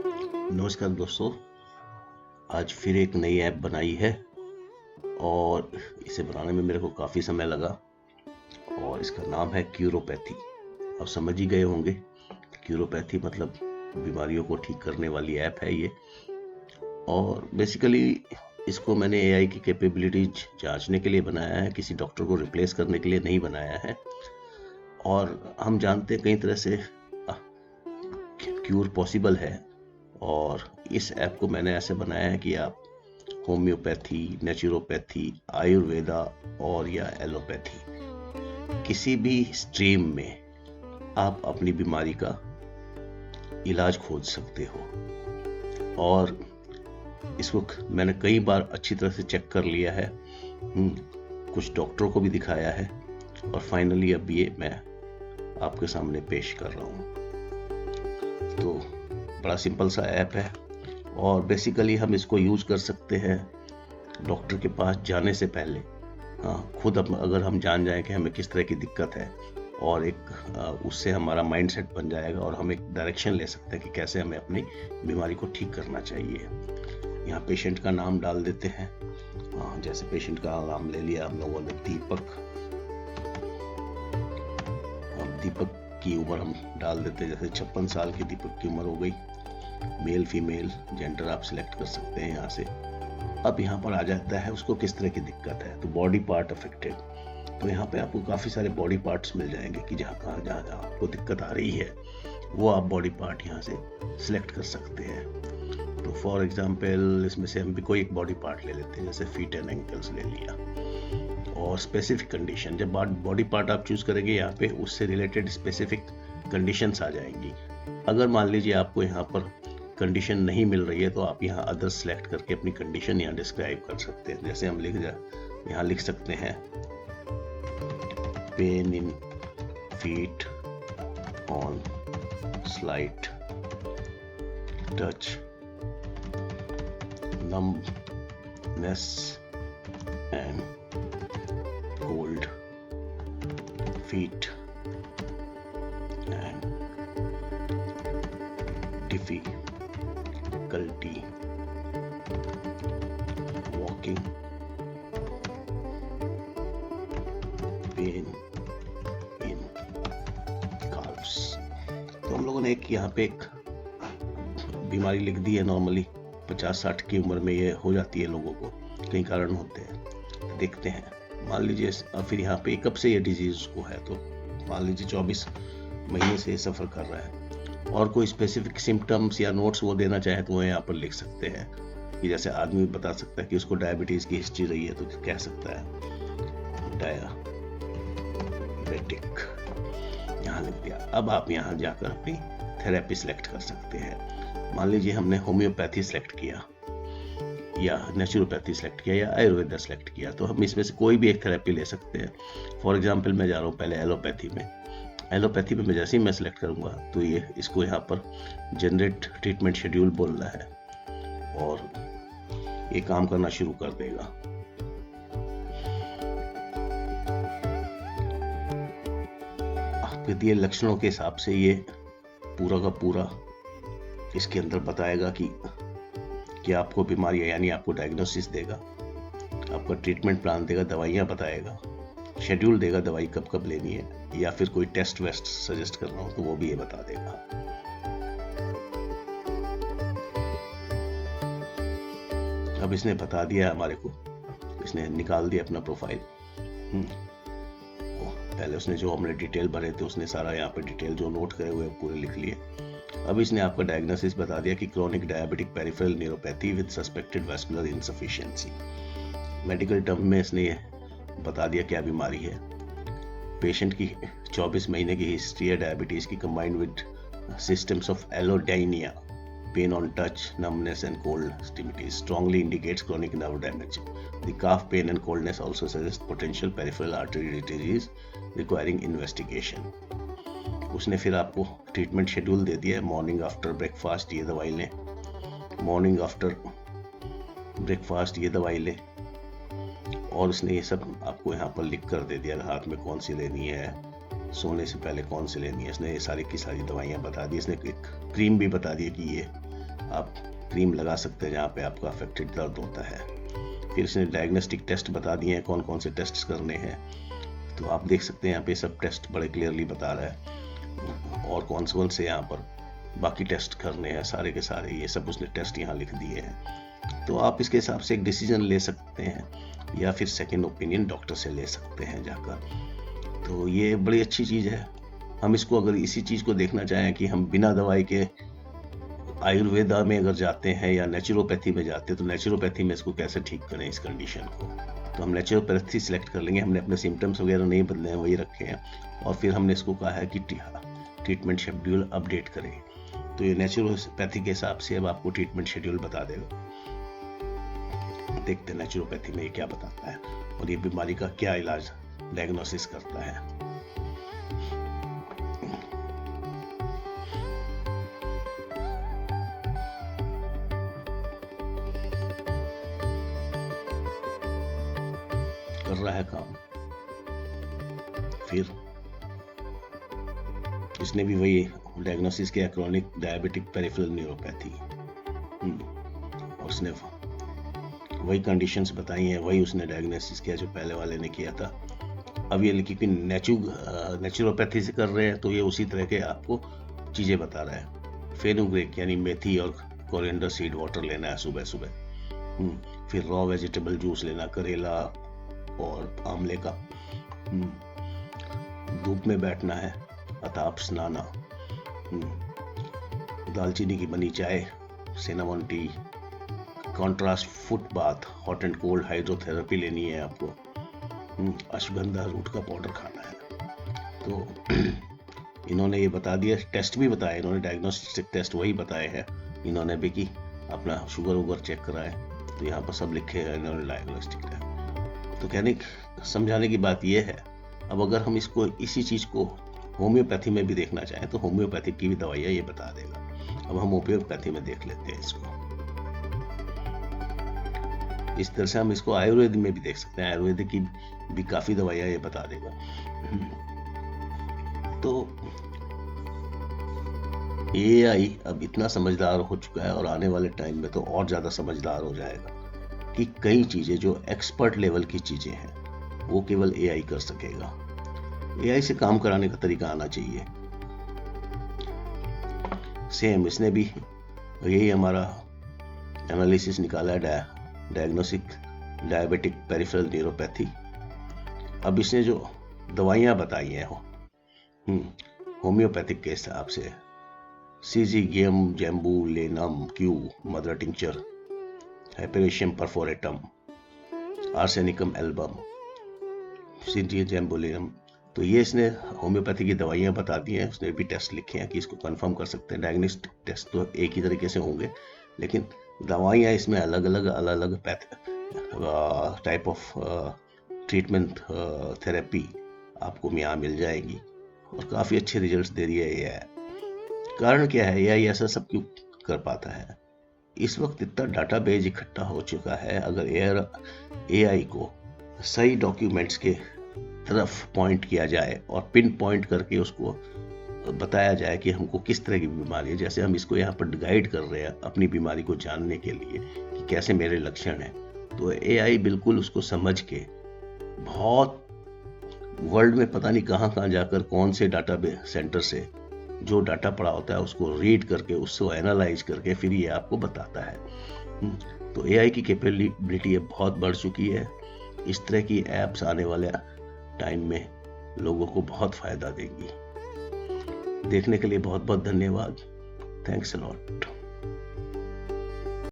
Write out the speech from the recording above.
नमस्कार दोस्तों। आज फिर एक नई ऐप बनाई है और इसे बनाने में मेरे को काफ़ी समय लगा और इसका नाम है क्यूरोपैथी। आप समझ ही गए होंगे, क्यूरोपैथी मतलब बीमारियों को ठीक करने वाली ऐप है ये। और बेसिकली इसको मैंने एआई की कैपेबिलिटीज जांचने के लिए बनाया है, किसी डॉक्टर को रिप्लेस करने के लिए नहीं बनाया है। और हम जानते हैं कई तरह से क्यूर पॉसिबल है, और इस ऐप को मैंने ऐसे बनाया है कि आप होम्योपैथी, नेचुरोपैथी, आयुर्वेदा और या एलोपैथी किसी भी स्ट्रीम में आप अपनी बीमारी का इलाज खोज सकते हो। और इसको मैंने कई बार अच्छी तरह से चेक कर लिया है, कुछ डॉक्टरों को भी दिखाया है और फाइनली अब ये मैं आपके सामने पेश कर रहा हूँ। तो बड़ा सिंपल सा ऐप है और बेसिकली हम इसको यूज कर सकते हैं डॉक्टर के पास जाने से पहले। खुद अगर हम जान जाएं कि हमें किस तरह की दिक्कत है, और एक उससे हमारा माइंडसेट बन जाएगा और हम एक डायरेक्शन ले सकते हैं कि कैसे हमें अपनी बीमारी को ठीक करना चाहिए। यहाँ पेशेंट का नाम डाल देते हैं। जैसे पेशेंट का नाम ले लिया हम लोगों ने, दीपक। अब दीपक की उम्र हम डाल देते हैं, जैसे 56 साल की दीपक की उम्र हो गई। मेल फीमेल जेंडर आप सिलेक्ट कर सकते हैं यहाँ से। अब यहाँ पर आ जाता है उसको किस तरह की दिक्कत है, तो बॉडी पार्ट अफेक्टेड। तो यहाँ पे आपको काफ़ी सारे बॉडी पार्ट्स मिल जाएंगे कि जहाँ आपको दिक्कत आ रही है वो आप बॉडी पार्ट यहाँ से सिलेक्ट कर सकते हैं। तो फॉर एग्जांपल इसमें से हम भी कोई एक बॉडी पार्ट ले लेते हैं, जैसे फीट एंड एंकल्स ले लिया। और स्पेसिफिक कंडीशन, जब बॉडी पार्ट आप चूज करेंगे यहाँ पे उससे रिलेटेड स्पेसिफिक कंडीशंस आ जाएंगी। अगर मान लीजिए आपको यहाँ पर कंडीशन नहीं मिल रही है तो आप यहाँ अदर सेलेक्ट करके अपनी कंडीशन यहाँ डिस्क्राइब कर सकते हैं। जैसे हम यहाँ लिख सकते हैं pain in feet on slight touch, numbness and cold feet and difficulty walking, pain in calves। तो हम लोगों ने एक यहाँ पे एक बीमारी लिख दी है। नॉर्मली 50-60 की उम्र में ये हो जाती है लोगों को, कई कारण होते हैं। देखते हैं, मान लीजिए फिर यहाँ पे कब से ये डिजीज को है, तो मान लीजिए 24 महीने से सफ़र कर रहा है। और कोई स्पेसिफिक सिम्टम्स या नोट्स वो देना चाहे तो वो यहाँ पर लिख सकते हैं कि जैसे आदमी बता सकता है कि उसको डायबिटीज़ की हिस्ट्री रही है तो कह सकता है डायबिटिक, यहाँ लिख दिया। अब आप यहाँ जाकर अपनी थेरेपी सिलेक्ट कर सकते हैं। मान लीजिए हमने होम्योपैथी सेलेक्ट किया या नेचुरोपैथी सेलेक्ट किया या आयुर्वेदा सेलेक्ट किया, तो हम इसमें से कोई भी एक थेरेपी ले सकते हैं। फॉर एग्जांपल मैं जा रहा हूँ पहले एलोपैथी में। एलोपैथी में मैं जैसे ही मैं सेलेक्ट करूँगा तो ये इसको यहाँ पर जनरेट ट्रीटमेंट शेड्यूल बोल रहा है और ये काम करना शुरू कर देगा। आपके दिए लक्षणों के हिसाब से ये पूरा का पूरा इसके अंदर बताएगा कि आपको बीमारी है, यानी आपको डायग्नोसिस देगा, आपका ट्रीटमेंट प्लान देगा, दवाइयाँ बताएगा, शेड्यूल देगा दवाई कब कब लेनी है, या फिर कोई टेस्ट वेस्ट सजेस्ट करना हो तो वो भी ये बता देगा। अब इसने बता दिया हमारे को, इसने निकाल दिया अपना प्रोफाइल। पहले उसने जो हमने डिटेल भरे थे उसने सारा यहाँ पे डिटेल जो नोट करे हुए पूरे लिख लिए। अब इसने आपका डायग्नोसिस बता दिया कि chronic diabetic peripheral neuropathy with suspected vascular insufficiency. Medical term में इसने ये बता दिया क्या बीमारी है। पेशेंट की 24 महीने की हिस्ट्री है डायबिटीज की, combined with systems of allodynia, pain on touch, numbness and cold stimulus strongly indicates chronic nerve damage. The cough, pain and coldness also suggest potential peripheral artery disease requiring investigation. उसने फिर आपको treatment schedule दे दिया है। Morning after breakfast ये दवाई लें, morning after breakfast ये दवाई लें, और उसने ये सब आपको यहाँ पर लिख कर दे दिया, हाथ में कौन सी लेनी है, सोने से पहले कौन सी लेनी है। इसने ये सारी की सारी दवाइयाँ बता दी। इसने एक क्रीम भी बता दी कि ये आप क्रीम लगा सकते हैं जहाँ पे आपका अफेक्टेड दर्द होता है। फिर इसने डायग्नोस्टिक टेस्ट बता दिए हैं कौन कौन से टेस्ट करने हैं, तो आप देख सकते हैं यहाँ पे सब टेस्ट बड़े क्लियरली बता रहा है, और कौन से यहाँ पर बाकी टेस्ट करने हैं, सारे के सारे ये सब उसने टेस्ट यहाँ लिख दिए हैं। तो आप इसके हिसाब से एक डिसीजन ले सकते हैं या फिर सेकेंड ओपिनियन डॉक्टर से ले सकते हैं जाकर। तो ये बड़ी अच्छी चीज़ है। हम इसको अगर इसी चीज़ को देखना चाहें कि हम बिना दवाई के आयुर्वेदा में अगर जाते हैं या नेचुरोपैथी में जाते हैं, तो नेचुरोपैथी में इसको कैसे ठीक करें इस कंडीशन को, तो हम नेचुरोपैथी सिलेक्ट कर लेंगे। हमने अपने सिम्टम्स वगैरह नहीं बदले हैं, वही रखे हैं, और फिर हमने इसको कहा है कि ट्रीटमेंट शेड्यूल अपडेट करें। तो ये नेचुरोपैथी के हिसाब से अब आपको ट्रीटमेंट शेड्यूल बता देगा। देखते हैं नेचुरोपैथी में ये क्या बताता है और ये बीमारी का क्या इलाज डायग्नोसिस करता है। कर रहा है काम। फिर इसने भी वही डायग्नोसिस किया, क्रोनिक डायबिटिक पेरिफेरल न्यूरोपैथी, और उसने वही कंडीशंस बताई हैं, वही उसने डायग्नोसिस किया जो पहले वाले ने किया था। अब ये क्योंकि नेचुरोपैथी से कर रहे हैं तो ये उसी तरह के आपको चीज़ें बता रहा है। फेनुग्रीक यानी मेथी और कोरिएंडर सीड वाटर लेना है सुबह सुबह। फिर रॉ वेजिटेबल जूस लेना, करेला और आंवले का। धूप में बैठना है, अताप स्नाना, दालचीनी की बनी चाय, cinnamon T, contrast foot bath, hot and cold hydrotherapy लेनी है आपको, अश्वगंधा रूट का पाउडर खाना है। तो इन्होंने ये बता दिया, टेस्ट भी बताया इन्होंने, डायग्नोस्टिक टेस्ट वही बताए हैं इन्होंने भी कि अपना शुगर वुगर चेक कराएं, तो यहाँ पर सब लिखे हैं इन्होंने डायग्नोस्टिक टेस्ट। तो कहने समझाने की बात यह है, अब अगर हम इसको इसी चीज़ को होम्योपैथी में भी देखना चाहें तो होम्योपैथिक की भी दवाइयाँ ये बता देगा। अब हम होम्योपैथी में देख लेते हैं इसको। इस तरह से हम इसको आयुर्वेद में भी देख सकते हैं, आयुर्वेद की भी काफ़ी दवाइयाँ ये बता देगा। तो AI अब इतना समझदार हो चुका है और आने वाले टाइम में तो और ज़्यादा समझदार हो जाएगा कि कई चीज़ें जो एक्सपर्ट लेवल की चीज़ें हैं वो केवल AI कर सकेगा। AI से काम कराने का तरीका आना चाहिए। सेम इसने भी यही हमारा एनालिसिस निकाला है, डायग्नोस्टिक डायबिटिक पेरिफेरल न्यूरोपैथी। अब इसने जो दवाइयाँ बताई हैं होम्योपैथिक के हिसाब से, Syzygium jambolanum Q mother tincture, Hypericum perforatum, Arsenicum album, Syzygium jambolanum, तो ये इसने होम्योपैथी की दवाइयाँ बता दी हैं। उसने भी टेस्ट लिखे हैं कि इसको कंफर्म कर सकते हैं। डायग्नोस्टिक टेस्ट तो एक ही तरीके से होंगे, लेकिन दवाइयाँ इसमें अलग अलग टाइप ऑफ ट्रीटमेंट थेरेपी आपको यहाँ मिल जाएगी और काफ़ी अच्छे रिजल्ट्स दे रही है AI। कारण क्या है, AI ऐसा सब क्यों कर पाता है? इस वक्त इतना डाटाबेस इकट्ठा हो चुका है, अगर AI को सही डॉक्यूमेंट्स के तरफ पॉइंट किया जाए और पिन पॉइंट करके उसको बताया जाए कि हमको किस तरह की बीमारी है, जैसे हम इसको यहाँ पर गाइड कर रहे हैं अपनी बीमारी को जानने के लिए कि कैसे मेरे लक्षण हैं, तो AI बिल्कुल उसको समझ के बहुत वर्ल्ड में पता नहीं कहाँ जाकर कौन से डाटाबेस सेंटर से जो डाटा पड़ा होता है उसको रीड करके उसको एनालाइज करके फिर ये आपको बताता है। तो AI की कैपेबिलिटी बहुत बढ़ चुकी है। इस तरह की ऐप्स आने वाले टाइम में लोगों को बहुत फायदा देगी। देखने के लिए बहुत बहुत धन्यवाद। Thanks a lot.